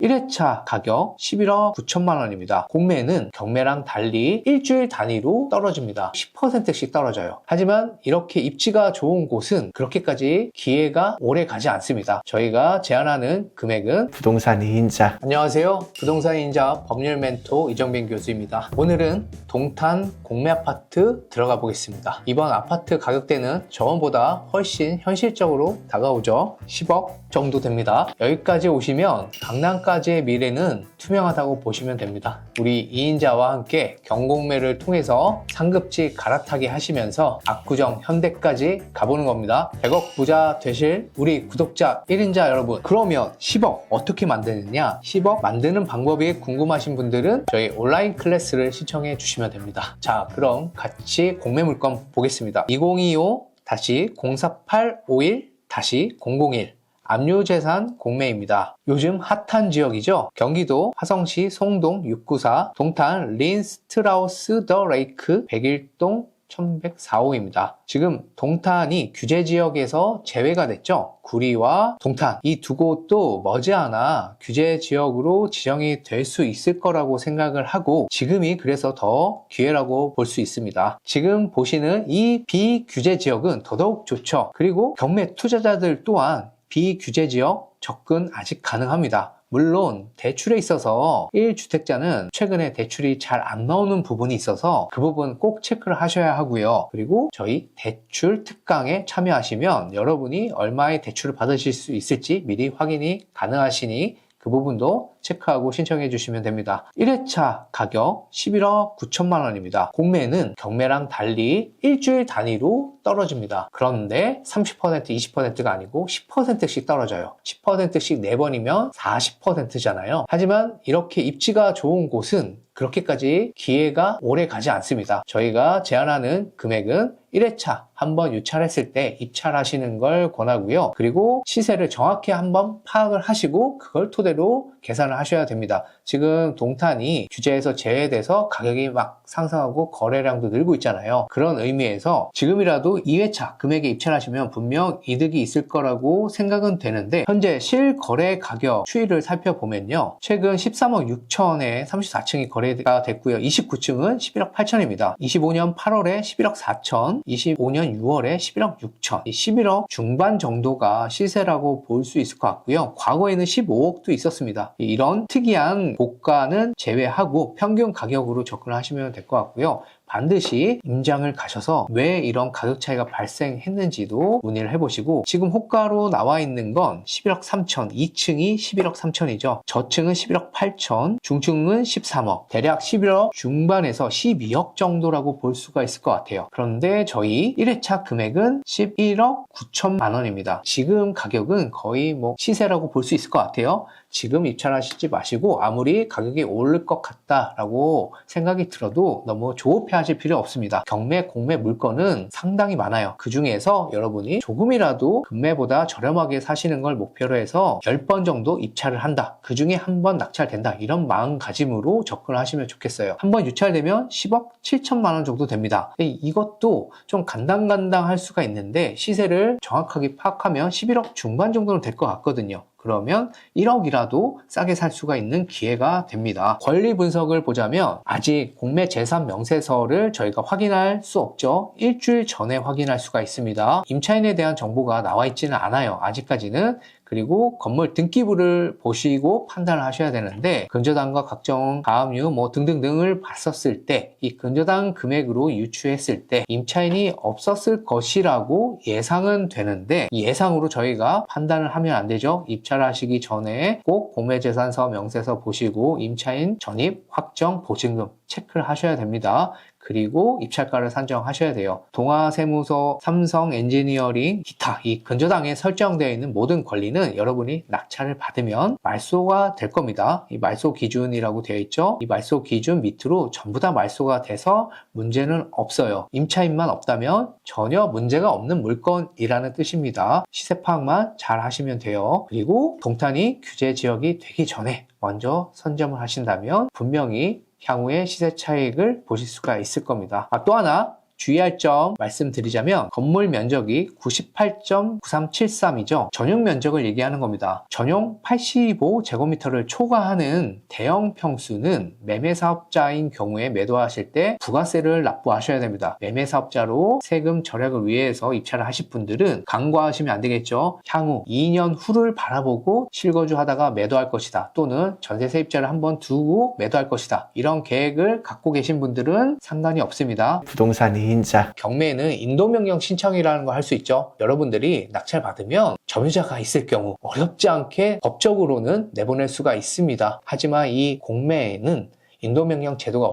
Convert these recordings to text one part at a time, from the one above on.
1회차 가격 11억 9천만 원입니다. 공매는 경매랑 달리 일주일 단위로 떨어집니다. 10%씩 떨어져요. 하지만 이렇게 입지가 좋은 곳은 그렇게까지 기회가 오래 가지 않습니다. 저희가 제안하는 금액은 부동산 2인자. 안녕하세요. 부동산 인자 법률 멘토 이정빈 교수입니다. 오늘은 동탄 공매 아파트 들어가 보겠습니다. 이번 아파트 가격대는 저번보다 훨씬 현실적으로 다가오죠. 10억 정도 됩니다. 여기까지 오시면 강남까지의 미래는 투명하다고 보시면 됩니다. 우리 2인자와 함께 경공매를 통해서 상급지 갈아타기 하시면서 압구정 현대까지 가보는 겁니다. 100억 부자 되실 우리 구독자 1인자 여러분, 그러면 10억 어떻게 만드느냐? 10억 만드는 방법이 궁금하신 분들은 저희 온라인 클래스를 신청해 주시면 됩니다. 자, 그럼 같이 공매 물건 보겠습니다. 2025-04851-001 압류재산 공매입니다. 요즘 핫한 지역이죠. 경기도 화성시 송동 694, 동탄 린스트라우스 더 레이크 101동 1104호입니다. 지금 동탄이 규제지역에서 제외가 됐죠. 구리와 동탄 이 두 곳도 머지않아 규제지역으로 지정이 될 수 있을 거라고 생각을 하고, 지금이 그래서 더 기회라고 볼 수 있습니다. 지금 보시는 이 비규제지역은 더더욱 좋죠. 그리고 경매 투자자들 또한 비규제지역 접근 아직 가능합니다. 물론 대출에 있어서 1주택자는 최근에 대출이 잘 안 나오는 부분이 있어서 그 부분 꼭 체크를 하셔야 하고요. 그리고 저희 대출 특강에 참여하시면 여러분이 얼마의 대출을 받으실 수 있을지 미리 확인이 가능하시니 그 부분도 체크하고 신청해 주시면 됩니다. 1회차 가격 11억 9천만 원입니다. 공매는 경매랑 달리 일주일 단위로 떨어집니다. 그런데 30%, 20%가 아니고 10%씩 떨어져요. 10%씩 4번이면 40%잖아요. 하지만 이렇게 입지가 좋은 곳은 그렇게까지 기회가 오래 가지 않습니다. 저희가 제안하는 금액은 1회차 한번 유찰했을 때 입찰하시는 걸 권하고요. 그리고 시세를 정확히 한번 파악을 하시고 그걸 토대로 계산을 하셔야 됩니다. 지금 동탄이 규제에서 제외돼서 가격이 막 상승하고 거래량도 늘고 있잖아요. 그런 의미에서 지금이라도 2회차 금액에 입찰하시면 분명 이득이 있을 거라고 생각은 되는데, 현재 실거래 가격 추이를 살펴보면요. 최근 13억 6천에 34층이 거래가 됐고요. 29층은 11억 8천입니다. 25년 8월에 11억 4천, 25년 6월에 11억 6천, 11억 중반 정도가 시세라고 볼 수 있을 것 같고요. 과거에는 15억도 있었습니다. 이런 특이한 고가는 제외하고 평균 가격으로 접근하시면 될 것 같고요. 반드시 임장을 가셔서 왜 이런 가격 차이가 발생했는지도 문의를 해보시고, 지금 호가로 나와 있는 건 11억 3천, 2층이 11억 3천이죠. 저층은 11억 8천, 중층은 13억, 대략 11억 중반에서 12억 정도라고 볼 수가 있을 것 같아요. 그런데 저희 1회차 금액은 11억 9천만 원입니다. 지금 가격은 거의 뭐 시세라고 볼 수 있을 것 같아요. 지금 입찰하시지 마시고 아무리 가격이 오를 것 같다라고 생각이 들어도 너무 조급해하실 필요 없습니다. 경매, 공매 물건은 상당히 많아요. 그 중에서 여러분이 조금이라도 금매보다 저렴하게 사시는 걸 목표로 해서 10번 정도 입찰을 한다. 그 중에 한 번 낙찰된다. 이런 마음가짐으로 접근을 하시면 좋겠어요. 한 번 유찰되면 10억 7천만 원 정도 됩니다. 이것도 좀 간당간당할 수가 있는데 시세를 정확하게 파악하면 11억 중반 정도는 될 것 같거든요. 그러면 1억이라도 싸게 살 수가 있는 기회가 됩니다. 권리 분석을 보자면 아직 공매 재산 명세서를 저희가 확인할 수 없죠. 일주일 전에 확인할 수가 있습니다. 임차인에 대한 정보가 나와 있지는 않아요. 아직까지는. 그리고 건물 등기부를 보시고 판단을 하셔야 되는데, 근저당과 각종 가압류 등등등을 봤었을 때 이 근저당 금액으로 유추했을 때 임차인이 없었을 것이라고 예상은 되는데, 이 예상으로 저희가 판단을 하면 안 되죠. 입찰하시기 전에 꼭 공매재산서 명세서 보시고 임차인 전입, 확정, 보증금 체크를 하셔야 됩니다. 그리고 입찰가를 산정하셔야 돼요. 동아세무서, 삼성 엔지니어링, 기타 이 근저당에 설정되어 있는 모든 권리는 여러분이 낙찰을 받으면 말소가 될 겁니다. 이 말소 기준이라고 되어 있죠. 이 말소 기준 밑으로 전부 다 말소가 돼서 문제는 없어요. 임차인만 없다면 전혀 문제가 없는 물건이라는 뜻입니다. 시세 파악만 잘 하시면 돼요. 그리고 동탄이 규제 지역이 되기 전에 먼저 선점을 하신다면 분명히 향후에 시세 차익을 보실 수가 있을 겁니다. 또 하나 주의할 점 말씀드리자면 건물 면적이 98.9373이죠. 전용 면적을 얘기하는 겁니다. 전용 85제곱미터를 초과하는 대형 평수는 매매사업자인 경우에 매도하실 때 부가세를 납부하셔야 됩니다. 매매사업자로 세금 절약을 위해서 입찰을 하실 분들은 간과하시면 안 되겠죠. 향후 2년 후를 바라보고 실거주 하다가 매도할 것이다. 또는 전세 세입자를 한번 두고 매도할 것이다. 이런 계획을 갖고 계신 분들은 상관이 없습니다. 부동산 2인자. 경매에는 인도명령 신청이라는 걸 할 수 있죠. 여러분들이 낙찰 받으면 점유자가 있을 경우 어렵지 않게 법적으로는 내보낼 수가 있습니다. 하지만 이 공매에는 인도명령 제도가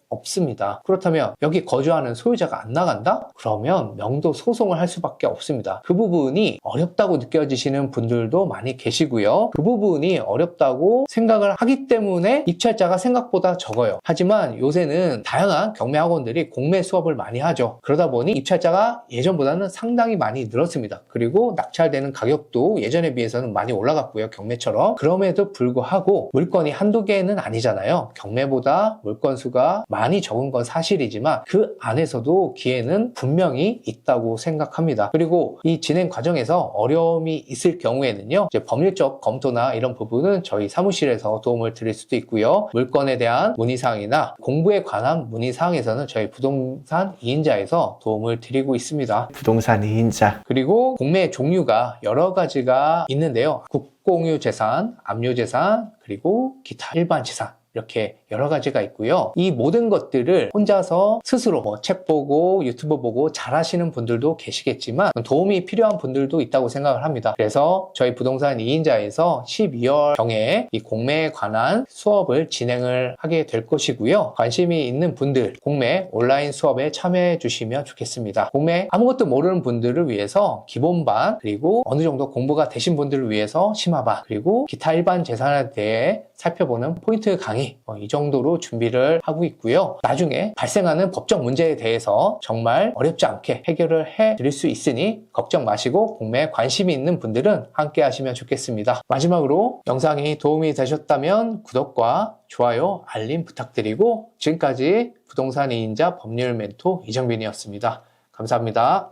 없습니다. 그렇다면 여기 거주하는 소유자가 안 나간다? 그러면 명도 소송을 할 수밖에 없습니다. 그 부분이 어렵다고 느껴지시는 분들도 많이 계시고요. 그 부분이 어렵다고 생각을 하기 때문에 입찰자가 생각보다 적어요. 하지만 요새는 다양한 경매 학원들이 공매 수업을 많이 하죠. 그러다 보니 입찰자가 예전보다는 상당히 많이 늘었습니다. 그리고 낙찰되는 가격도 예전에 비해서는 많이 올라갔고요. 경매처럼. 그럼에도 불구하고 물건이 한두 개는 아니잖아요. 경매보다 물건 수가 많이 적은 건 사실이지만 그 안에서도 기회는 분명히 있다고 생각합니다. 그리고 이 진행 과정에서 어려움이 있을 경우에는요, 이제 법률적 검토나 이런 부분은 저희 사무실에서 도움을 드릴 수도 있고요. 물건에 대한 문의사항이나 공부에 관한 문의사항에서는 저희 부동산 2인자에서 도움을 드리고 있습니다. 부동산 2인자. 그리고 공매의 종류가 여러 가지가 있는데요. 국공유 재산, 압류 재산, 그리고 기타 일반 재산. 이렇게 여러 가지가 있고요. 이 모든 것들을 혼자서 스스로 책 보고 유튜브 보고 잘하시는 분들도 계시겠지만 도움이 필요한 분들도 있다고 생각을 합니다. 그래서 저희 부동산 2인자에서 12월경에 이 공매에 관한 수업을 진행을 하게 될 것이고요. 관심이 있는 분들 공매 온라인 수업에 참여해 주시면 좋겠습니다. 공매 아무것도 모르는 분들을 위해서 기본반, 그리고 어느 정도 공부가 되신 분들을 위해서 심화반, 그리고 기타 일반 재산에 대해 살펴보는 포인트 강의, 이 정도로 준비를 하고 있고요. 나중에 발생하는 법적 문제에 대해서 정말 어렵지 않게 해결을 해 드릴 수 있으니 걱정 마시고 공매에 관심이 있는 분들은 함께 하시면 좋겠습니다. 마지막으로 영상이 도움이 되셨다면 구독과 좋아요, 알림 부탁드리고 지금까지 부동산 2인자 법률 멘토 이정빈이었습니다. 감사합니다.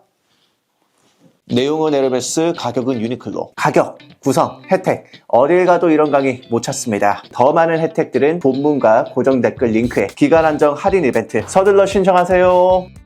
내용은 에르메스, 가격은 유니클로. 가격, 구성, 혜택. 어딜 가도 이런 강의 못 찾습니다. 더 많은 혜택들은 본문과 고정 댓글 링크에 기간 한정 할인 이벤트 서둘러 신청하세요.